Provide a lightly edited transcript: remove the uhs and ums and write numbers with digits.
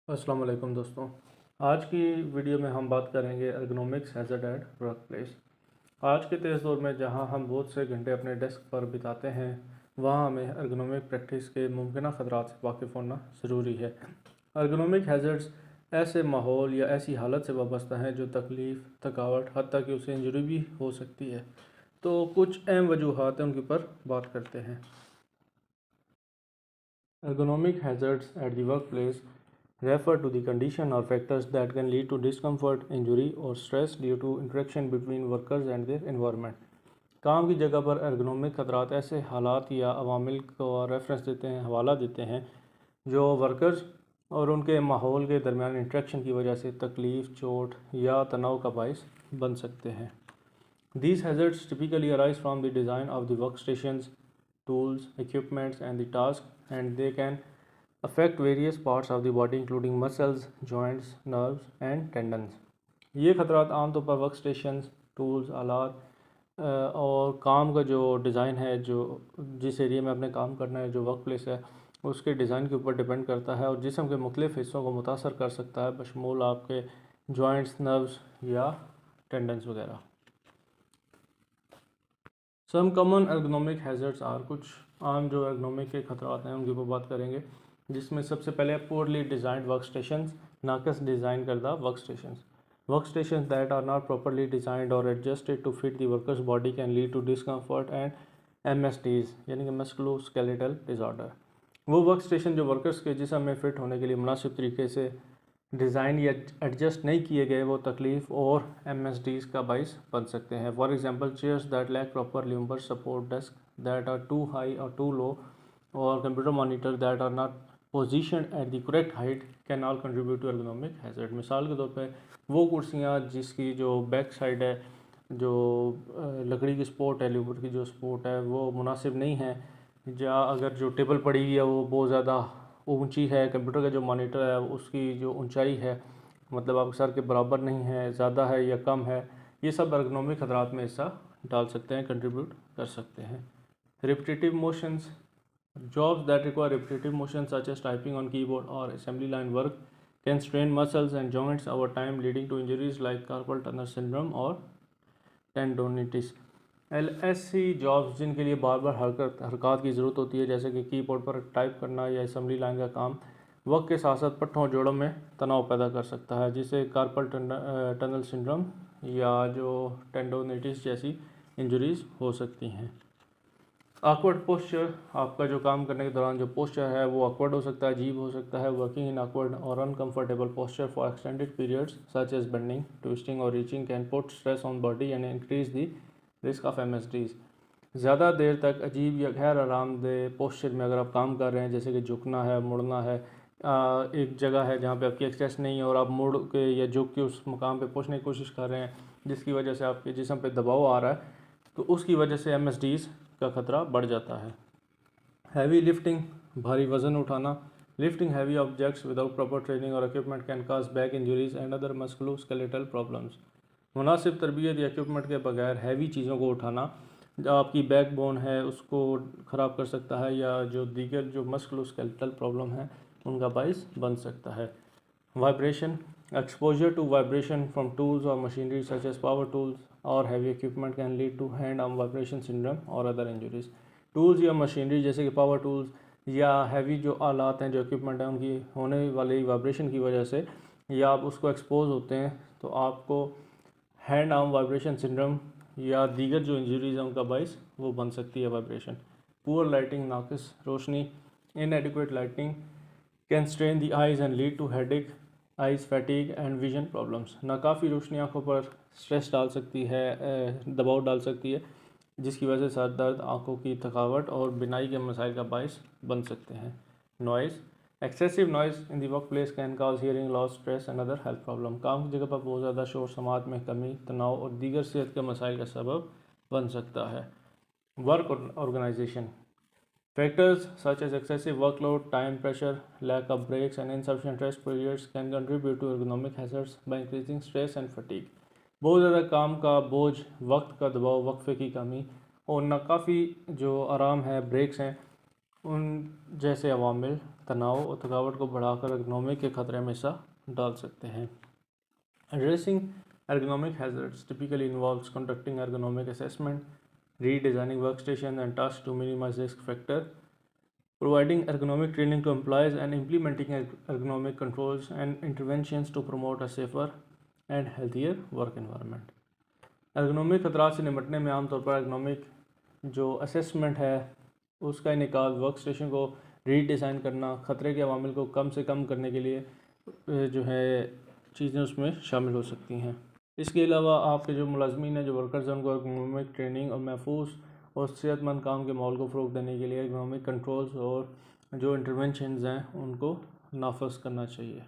अस्सलाम वालेकुम दोस्तों। आज की वीडियो में हम बात करेंगे ergonomics hazard at work place. आज के तेज़ दौर में जहां हम बहुत से घंटे अपने डेस्क पर बिताते हैं, वहां हमें एर्गोनॉमिक प्रैक्टिस के मुमकिन ख़तरात से वाकिफ़ होना ज़रूरी है। एर्गोनॉमिक हैज़र्ड्स ऐसे माहौल या ऐसी हालत से वाबस्ता हैं जो तकलीफ़, थकावट, हत्ता कि उसे इंजरी भी हो सकती है। तो कुछ अहम वजूहात हैं, उनके ऊपर बात करते हैं। Ergonomic hazards at the workplace refer to the condition or factors that can lead to discomfort, injury, or stress due to interaction between workers and their environment. काम की जगह पर ergonomic खतरात ऐसे हालात या अवामिल को रेफरेंस देते हैं, हवाला देते हैं जो वर्कर्स और उनके माहौल के दरमियान इंट्रैक्शन की वजह से तकलीफ़, चोट या तनाव का बायस बन सकते हैं। These hazards typically arise from the design of the workstations, tools, equipments, and the task, and they can affect various parts of the body including muscles, joints, nerves, and tendons. ये खतरात आमतौर पर वर्क स्टेशंस, टूल्स, आलात और काम का जो design है, जो जिस एरिया में आपने काम करना है, जो वर्क प्लेस है, उसके डिज़ाइन के ऊपर डिपेंड करता है और जिस्म के मुख्तलिफ़ हिस्सों को मुतासर कर सकता है, बशमूल आपके जॉइंट्स, नर्व्स या टेंडन्स वगैरह। Some common ergonomic hazards are, कुछ आम जो एर्गोनॉमिक के खतरात हैं उनके ऊपर बात करेंगे, जिसमें सबसे पहले पोरली डिज़ाइंड वर्क स्टेशंस, नाकस डिज़ाइन करदा work stations. Work station that are not properly designed और adjusted to fit the workers body can lead to discomfort and MSDs यानी कि मस्कुलोस्केलेटल डिसऑर्डर। वो वर्क स्टेशन जो वर्कर्स के जिस्म में फ़िट होने के लिए मुनासिब तरीके से डिज़ाइन या एडजस्ट नहीं किए गए, वो तकलीफ़ और MSDs का बाइस बन सकते हैं। For example, chairs that lack proper lumbar support, desk that are too high और टू लो, और computer monitor that are not position at the correct height can all contribute to ergonomic hazard. मिसाल के तौर पे वो कुर्सियाँ जिसकी जो बैक साइड है, जो लकड़ी की सपोर्ट है, लिवर की जो सपोर्ट है, वो मुनासिब नहीं है, या अगर जो टेबल पड़ी हुई है वो बहुत ज़्यादा ऊंची है, कंप्यूटर का जो मॉनिटर है उसकी जो ऊंचाई है मतलब आपके सर के बराबर नहीं है, ज़्यादा है या कम है, ये सब एर्गोनॉमिक खतरात में हिस्सा डाल सकते हैं, कंट्रीब्यूट कर सकते हैं। Repetitive motions, jobs that require repetitive motion such as typing on keyboard और assembly line work can strain muscles and joints over time leading to injuries like carpal tunnel syndrome और टेंडोनिटिस। LSC जॉब्स जिनके लिए बार बार हरकत की ज़रूरत होती है, जैसे कि कीबोर्ड पर टाइप करना या असम्बली लाइन का काम, वक्त के साथ साथ पट्टों जोड़ों में तनाव पैदा कर सकता है, जिससे कार्पल टनल सिंड्रोम या जो टेंडोनिटिस जैसी इंजरीज हो सकती हैं। ऑकवर्ड पोस्चर, आपका जो काम करने के दौरान जो पोस्चर है वो ऑकवर्ड हो सकता है, अजीब हो सकता है। वर्किंग इन ऑकवर्ड और uncomfortable posture for extended periods such as bending, twisting और reaching can put stress on body and increase the risk of MSDs। ज़्यादा देर तक अजीब या गैर आरामदेह पोस्चर में अगर आप काम कर रहे हैं, जैसे कि झुकना है, मुड़ना है, एक जगह है जहाँ पे आपकी एक्सेस नहीं है और आप मुड़ के या झुक के उस मुकाम पे पहुँचने की कोशिश कर रहे हैं, जिसकी वजह से आपके जिस्म पे दबाव आ रहा है, तो उसकी वजह से MSDs का खतरा बढ़ जाता है। हैवी लिफ्टिंग, भारी वज़न उठाना, lifting heavy objects without proper training और equipment can cause back injuries and other musculoskeletal problems. मुनासिब तरबियत या इक्विपमेंट के बगैर हैवी चीज़ों को उठाना जो आपकी बैक बोन है उसको ख़राब कर सकता है, या जो दीगर जो मस्कुलोस्केलेटल प्रॉब्लम है उनका बाइस बन सकता है। Vibration, exposure to vibration from tools or machinery such as power tools or heavy equipment can lead to hand arm vibration syndrome or other injuries। Tools या मशीनरी जैसे कि पावर टूल्स या हैवी जो आलात हैं, जो इक्विपमेंट हैं, उनकी होने वाली वाइब्रेशन की वजह से या आप उसको एक्सपोज होते हैं तो आपको हैंड आर्म वाइब्रेशन सिंड्रोम या दीगर जो इंजरीज हैं उनका बाइस वो बन सकती है वाइब्रेशन। पुअर लाइटिंग, नाकिस रोशनी, inadequate lighting can strain the eyes and lead to headache, eyes fatigue and vision problems. नाकाफ़ी रोशनी आँखों पर स्ट्रेस डाल सकती है, दबाव डाल सकती है, जिसकी वजह से सर दर्द, आँखों की थकावट और बिनाई के मसाइल का बायस बन सकते हैं। Noise, excessive noise in the work place can cause hearing loss, stress and other health problem. काम की जगह पर बहुत ज़्यादा शोर समात में कमी, तनाव और दीगर सेहत के मसाइल का सबब बन सकता है। Work organisation, factors such as excessive workload, time pressure, lack of breaks, and insufficient rest periods can contribute to ergonomic hazards by increasing stress and fatigue। बहुत ज़्यादा काम का बोझ, वक्त का दबाव, वक्फे की कमी और नाकाफ़ी जो आराम है, ब्रेक्स हैं, उन जैसे अवामिल तनाव और थकावट को बढ़ाकर एर्गोनॉमिक के खतरे में हिस्सा डाल सकते हैं। Addressing ergonomic hazards typically involves conducting ergonomic assessment, redesigning workstations and tasks to minimize risk factor, providing ergonomic training to employees, and implementing ergonomic controls and interventions to promote a safer and healthier work environment. ergonomic खतरात से निपटने में आमतौर पर ergonomic जो assessment है उसका इनेकाल, work station को redesign करना, ख़तरे के अवामिल को कम से कम करने के लिए जो है चीज़ें उसमें शामिल हो सकती हैं। इसके अलावा आपके जो मुलाजमीन हैं, जो वर्कर्स हैं, उनको एर्गोनॉमिक ट्रेनिंग और महफूज और सेहतमंद काम के माहौल को फ़रोग़ देने के लिए एर्गोनॉमिक कंट्रोल्स और जो इंटरवेंशंस हैं उनको नाफज करना चाहिए।